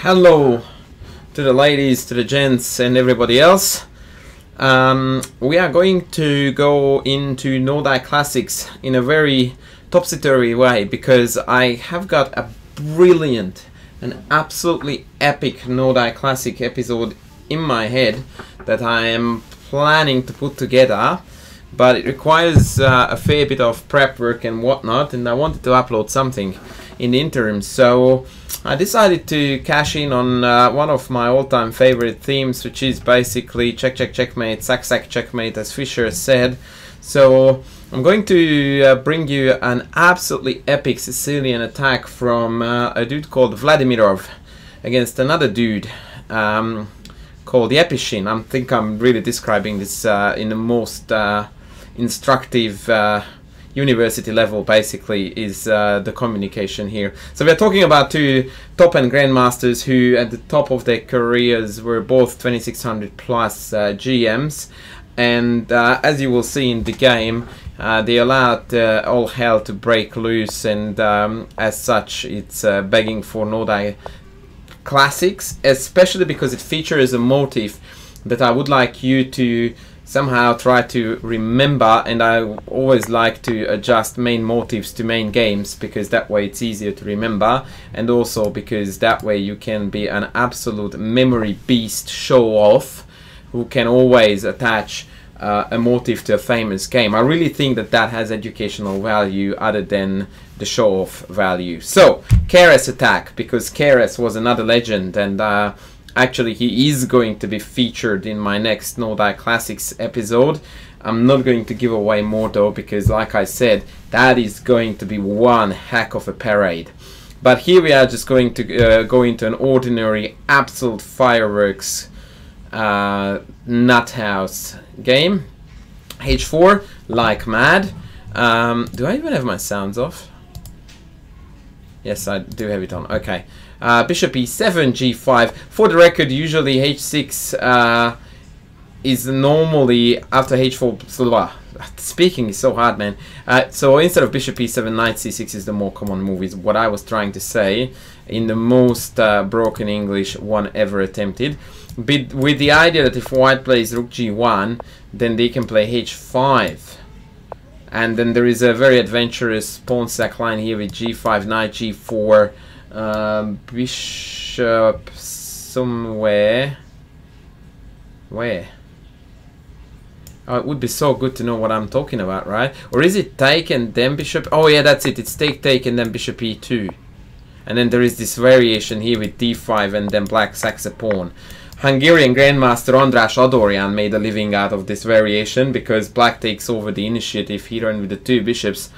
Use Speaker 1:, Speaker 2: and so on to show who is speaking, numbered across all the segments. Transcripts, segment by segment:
Speaker 1: Hello to the ladies, to the gents and everybody else. We are going to go into No-Die Classics in a very topsy-turvy way because I have got a brilliant and absolutely epic No-Die Classic episode in my head that I am planning to put together, but it requires a fair bit of prep work and whatnot, and I wanted to upload something in the interim, so I decided to cash in on one of my all-time favorite themes, which is basically check, check, checkmate, sack, sack, checkmate, as Fischer said. So I'm going to bring you an absolutely epic Sicilian attack from a dude called Vladimirov against another dude called the Epishin. I think I'm really describing this in the most instructive university level, basically, is the communication here. So we're talking about two top-end grandmasters who at the top of their careers were both 2600 plus GMs, and as you will see in the game, they allowed all hell to break loose, and as such it's begging for No-Die Classics, especially because it features a motif that I would like you to somehow try to remember, and I always like to adjust main motifs to main games because that way it's easier to remember, and also because that way you can be an absolute memory beast show-off who can always attach a motif to a famous game. I really think that that has educational value other than the show-off value. So, Keres attack, because Keres was another legend, and actually he is going to be featured in my next No-Die Classics episode. I'm not going to give away more though, because like I said, that is going to be one heck of a parade. But here we are just going to go into an ordinary absolute fireworks nut house game. H4 like mad. Do I even have my sounds off? Yes, I do have it on. Okay. Bishop e7, g5. For the record, usually h6 is normally after h4. Speaking is so hard, man. So instead of bishop e7, knight c6 is the more common move, is what I was trying to say in the most broken English one ever attempted. But with the idea that if white plays rook g1, then they can play h5. And then there is a very adventurous pawn sack line here with g5, knight g4, bishop somewhere. Where? Oh, it would be so good to know what I'm talking about, right? Or is it take and then bishop? Oh yeah, that's it. It's take, take, and then bishop e2. And then there is this variation here with d5 and then black sacks a pawn. Hungarian Grandmaster Andras made a living out of this variation because black takes over the initiative here, and with the two bishops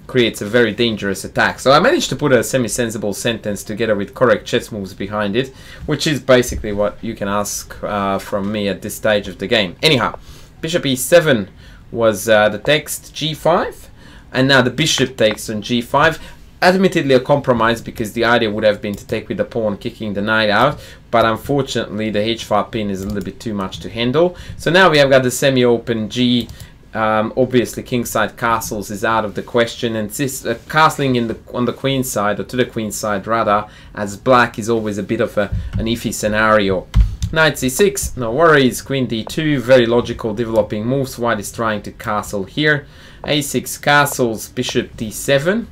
Speaker 1: creates a very dangerous attack. So I managed to put a semi-sensible sentence together with correct chess moves behind it, which is basically what you can ask from me at this stage of the game. Anyhow, bishop e7 was the text, g5, and now the bishop takes on g5. Admittedly a compromise, because the idea would have been to take with the pawn, kicking the knight out, but unfortunately the h5 pin is a little bit too much to handle. So now we have got the semi-open g. Obviously kingside castles is out of the question, and this castling on the queen side, or to the queen side rather, as black is always a bit of an iffy scenario. Knight c6, no worries. Queen d2, very logical developing moves. White is trying to castle here. a6 castles, bishop d7.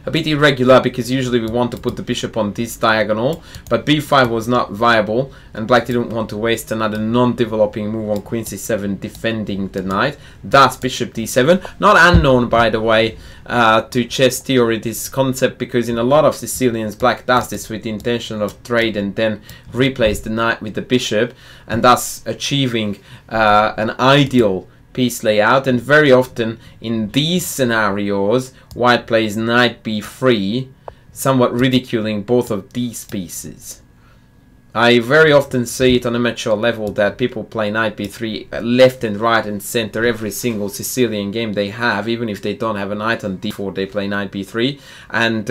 Speaker 1: A bit irregular because usually we want to put the bishop on this diagonal, but b5 was not viable and black didn't want to waste another non-developing move on queen c7 defending the knight. Thus bishop d7, not unknown by the way to chess theory, this concept, because in a lot of Sicilians black does this with the intention of trade and then replace the knight with the bishop, and thus achieving an ideal piece layout. And very often in these scenarios white plays knight b3, somewhat ridiculing both of these pieces. I very often see it on amateur level that people play knight b3 left and right and center every single Sicilian game they have. Even if they don't have a knight on d4, they play knight b3, and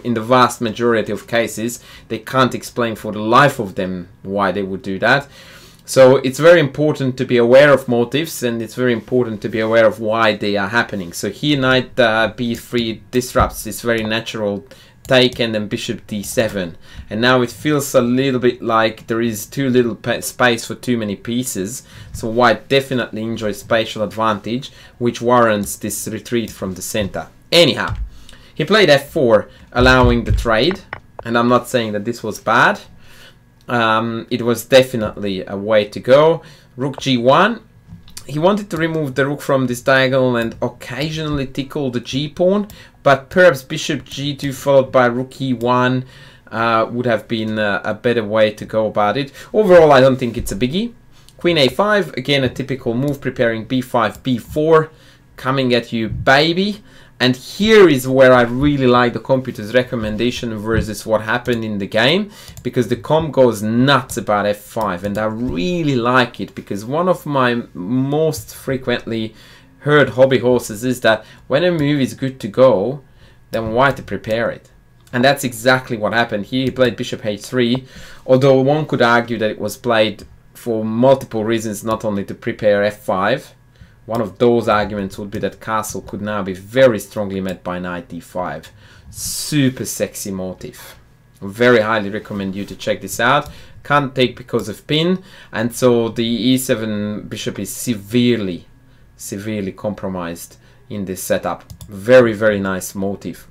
Speaker 1: in the vast majority of cases they can't explain for the life of them why they would do that. So it's very important to be aware of motives, and it's very important to be aware of why they are happening. So here knight b3 disrupts this very natural take and then bishop d7, and now it feels a little bit like there is too little space for too many pieces, so white definitely enjoys spatial advantage, which warrants this retreat from the center. Anyhow, he played f4, allowing the trade, and I'm not saying that this was bad. It was definitely a way to go. Rook g1. He wanted to remove the rook from this diagonal and occasionally tickle the g-pawn, but perhaps bishop g2 followed by rook e1 would have been a better way to go about it. Overall, I don't think it's a biggie. Queen a5, again a typical move, preparing b5, b4, coming at you, baby. And here is where I really like the computer's recommendation versus what happened in the game, because the comp goes nuts about f5, and I really like it, because one of my most frequently heard hobby horses is that when a move is good to go, then why to prepare it? And that's exactly what happened here. He played bishop h3, although one could argue that it was played for multiple reasons, not only to prepare f5. One of those arguments would be that castle could now be very strongly met by knight d5. Super sexy motif. Very highly recommend you to check this out. Can't take because of pin, and so the e7 bishop is severely compromised in this setup. Very, very nice motif.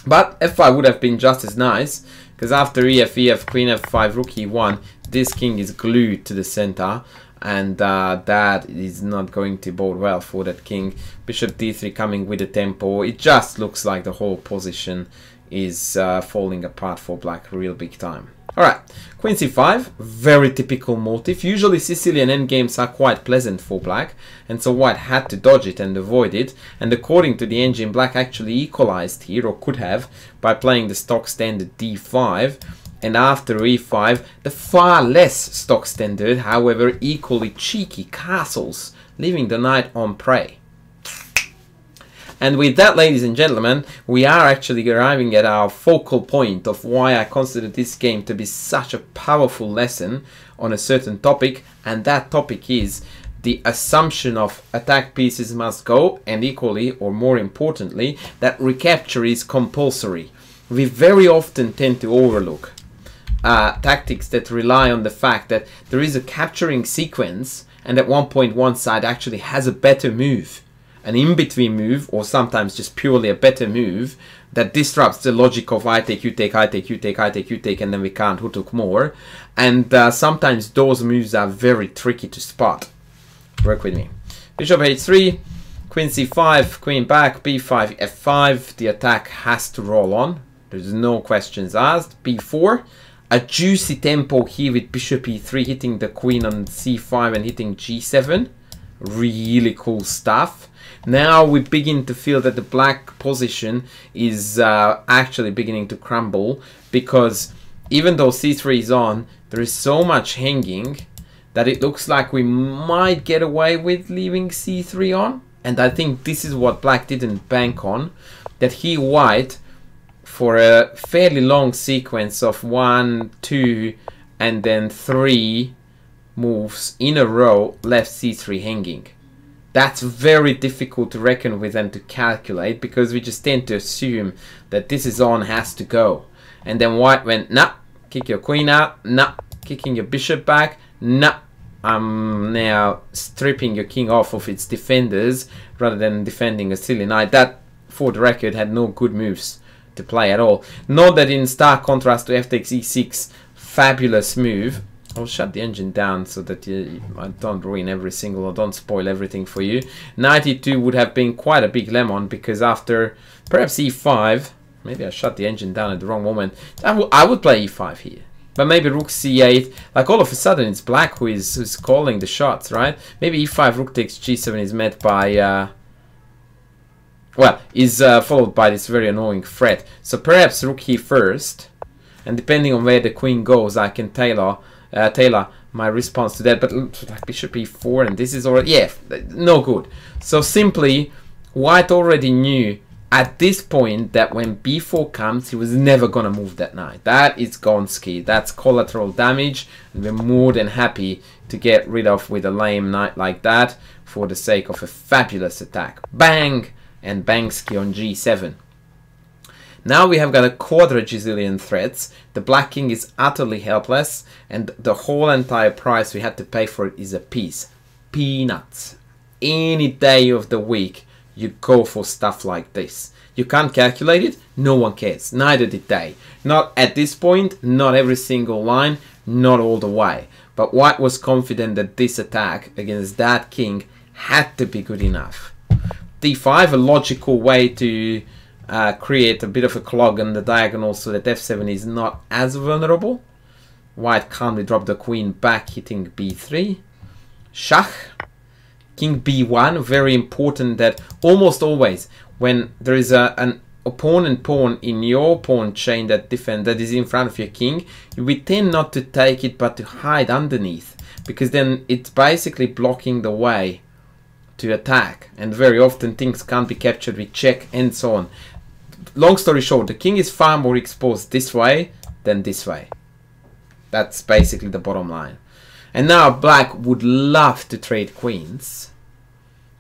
Speaker 1: But f5 would have been just as nice, because after ef, queen f5, rook e1, this king is glued to the center. And that is not going to bode well for that king. Bishop d3 coming with the tempo. It just looks like the whole position is falling apart for black real big time. Alright, queen c5, very typical motif. Usually Sicilian endgames are quite pleasant for black, and so white had to dodge it and avoid it. And according to the engine, black actually equalized here, or could have, by playing the stock standard d5. And after e5, the far less stock standard, however equally cheeky castles, leaving the knight on prey. And with that, ladies and gentlemen, we are actually arriving at our focal point of why I consider this game to be such a powerful lesson on a certain topic, and that topic is the assumption of attack pieces must go, and equally, or more importantly, that recapture is compulsory. We very often tend to overlook tactics that rely on the fact that there is a capturing sequence, and at one point one side actually has a better move, an in-between move, or sometimes just purely a better move that disrupts the logic of I take, you take, I take, you take, I take, you take, and then we count who took more. And sometimes those moves are very tricky to spot. Work with me. Bishop h3, queen c5, queen back, b5, f5. The attack has to roll on. There's no questions asked. b4. A juicy tempo here with bishop e3 hitting the queen on c5 and hitting g7. Really cool stuff. Now we begin to feel that the black position is actually beginning to crumble, because even though c3 is on, there is so much hanging that it looks like we might get away with leaving c3 on. And I think this is what black didn't bank on, that he, white, for a fairly long sequence of 1, 2, and then 3 moves in a row, left c3 hanging. That's very difficult to reckon with and to calculate, because we just tend to assume that this is on, has to go. And then white went, nah, kick your queen out, nah, kicking your bishop back, nah, I'm now stripping your king off of its defenders rather than defending a silly knight. That, for the record, had no good moves to play at all. Note that in stark contrast to f takes e6, fabulous move. I'll shut the engine down so that I don't ruin every single, or don't spoil everything for you. Knight e2 would have been quite a big lemon, because after perhaps e5, maybe I shut the engine down at the wrong moment. I would play e5 here, but maybe rook c8. Like all of a sudden it's black who's calling the shots, right? Maybe e5, rook takes g7 is met by well, is followed by this very annoying threat. So perhaps rook e first, and depending on where the queen goes, I can tailor my response to that. But like bishop e4, and this is already, yeah, no good. So simply, white already knew at this point that when b4 comes, he was never gonna move that knight. That is Gonski. That's collateral damage, and we're more than happy to get rid of with a lame knight like that for the sake of a fabulous attack. Bang! And Bangsky on g7. Now we have got a quadra-gazillion threats. The black king is utterly helpless, and the whole entire price we had to pay for it is a piece. Peanuts. Any day of the week you go for stuff like this. You can't calculate it, no one cares. Neither did they. Not at this point, not every single line, not all the way. But White was confident that this attack against that king had to be good enough. d5, a logical way to create a bit of a clog on the diagonal so that f7 is not as vulnerable. White calmly dropped the queen back, hitting b3. Schach. King b1, very important that almost always when there is an opponent pawn in your pawn chain that is in front of your king, we tend not to take it but to hide underneath, because then it's basically blocking the way to attack, and very often things can't be captured with check and so on. Long story short, the king is far more exposed this way than this way. That's basically the bottom line. And now black would love to trade queens,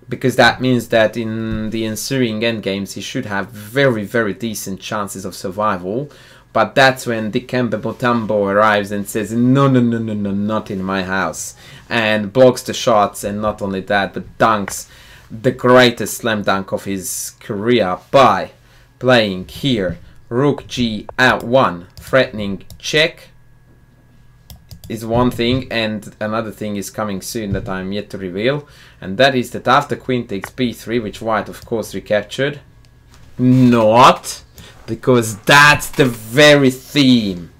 Speaker 1: because that means that in the ensuing endgames he should have very, very decent chances of survival. But that's when Dikembe Mutombo arrives and says, no, no, no, no, no, not in my house. And blocks the shots, and not only that, but dunks the greatest slam dunk of his career by playing here Rook G at 1, threatening check is one thing, and another thing is coming soon that I'm yet to reveal, and that is that after queen takes b3, which White of course recaptured, not, because that's the very theme,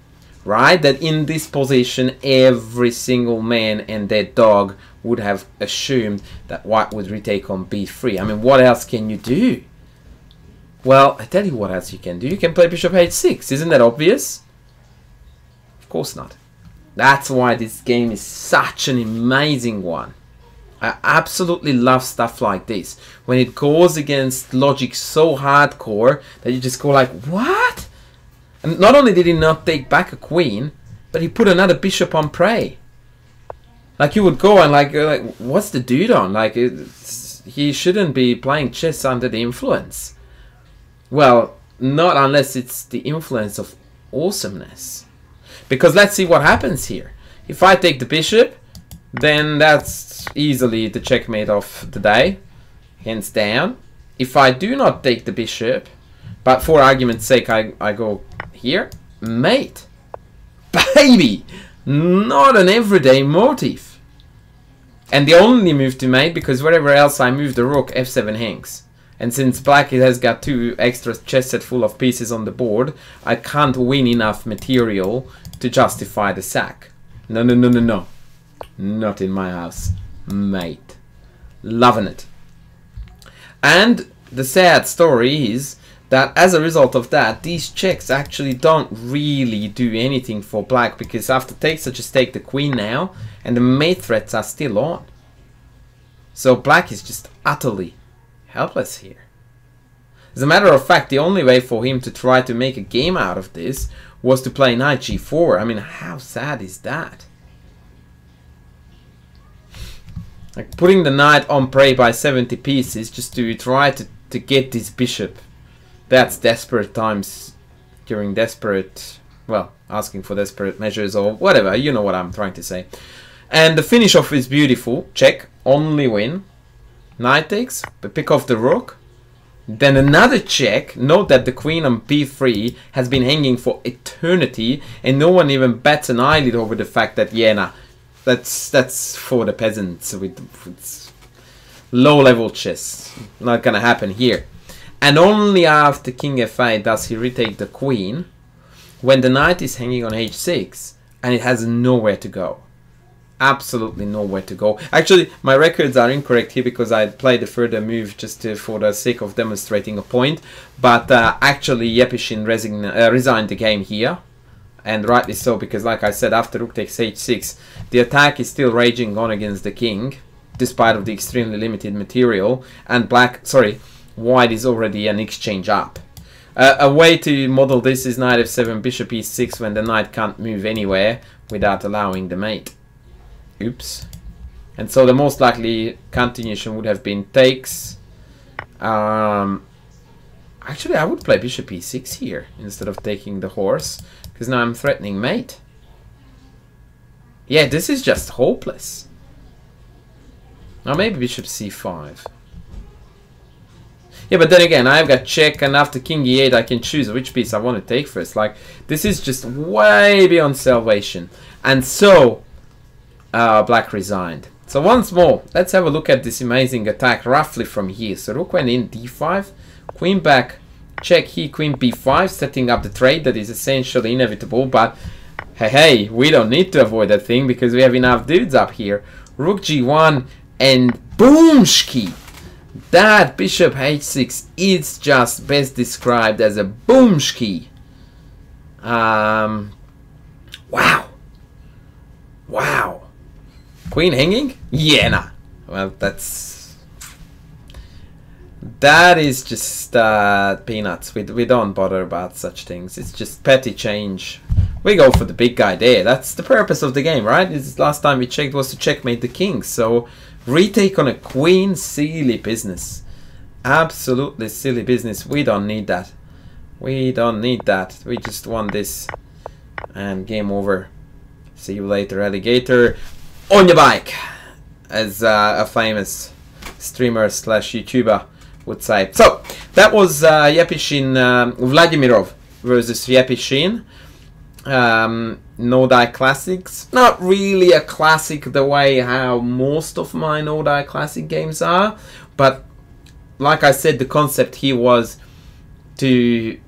Speaker 1: right? That in this position every single man and their dog would have assumed that White would retake on b3. I mean, what else can you do? Well, I tell you what else you can do. You can play bishop h6. Isn't that obvious? Of course not. That's why this game is such an amazing one. I absolutely love stuff like this. When it goes against logic so hardcore that you just go like, what? And not only did he not take back a queen, but he put another bishop on prey. Like you would go and like what's the dude on? Like he shouldn't be playing chess under the influence. Well, not unless it's the influence of awesomeness. Because let's see what happens here. If I take the bishop, then that's easily the checkmate of the day, hands down. If I do not take the bishop, but for argument's sake I go here, mate. Baby! Not an everyday motif. And the only move to mate, because wherever else I move the rook, f7 hangs. And since black has got 2 extra chess set full of pieces on the board, I can't win enough material to justify the sack. No, no, no, no, no. Not in my house, mate. Loving it. And the sad story is that as a result of that, these checks actually don't really do anything for black, because after takes I just take the queen now, and the mate threats are still on. So black is just utterly helpless here. As a matter of fact, the only way for him to try to make a game out of this was to play knight g4. I mean, how sad is that? Like putting the knight on prey by 70 pieces just to try to get this bishop. That's desperate times during desperate, well, asking for desperate measures or whatever. You know what I'm trying to say. And the finish off is beautiful. Check, only win. Knight takes, but pick off the rook. Then another check. Note that the queen on b3 has been hanging for eternity, and no one even bats an eyelid over the fact that, yeah, nah, that's for the peasants with low-level chess. Not gonna happen here. And only after king f8 does he retake the queen, when the knight is hanging on h6, and it has nowhere to go. Absolutely nowhere to go. Actually, my records are incorrect here because I played a further move just for the sake of demonstrating a point. But actually, Epishin resigned the game here. And rightly so, because like I said, after rook takes h6, the attack is still raging on against the king, despite of the extremely limited material. And white is already an exchange up. A way to model this is knight f7, bishop e6, when the knight can't move anywhere without allowing the mate. Oops. And so the most likely continuation would have been takes. I Actually, I would play bishop e6 here instead of taking the horse, because now I'm threatening mate. Yeah, this is just hopeless. Now maybe bishop c5. Yeah, but then again, I've got check, and after king e8 I can choose which piece I want to take first. Like, this is just way beyond salvation. And so, black resigned. So once more, let's have a look at this amazing attack roughly from here. So rook went in, d5, queen back, check here, queen b5, setting up the trade that is essentially inevitable. But hey, we don't need to avoid that thing because we have enough dudes up here. Rook g1 and boomski. That bishop h6 is just best described as a boomski. Wow. Wow. Queen hanging? Yeah, nah. Well, that is just peanuts. We don't bother about such things. It's just petty change. We go for the big guy there. That's the purpose of the game, right? This last time we checked was to checkmate the king. So retake on a queen, silly business. Absolutely silly business. We don't need that. We don't need that. We just want this. And game over. See you later, alligator. On your bike, as a famous streamer slash YouTuber would say. So that was Epishin, Vladimirov versus Epishin. No-die classics. Not really a classic the way how most of my no-die classic games are, but like I said, the concept here was to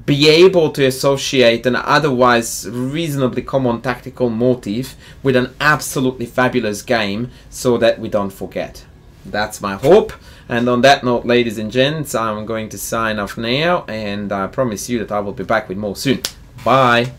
Speaker 1: be able to associate an otherwise reasonably common tactical motif with an absolutely fabulous game so that we don't forget. That's my hope. And on that note, ladies and gents, I'm going to sign off now, and I promise you that I will be back with more soon. Bye.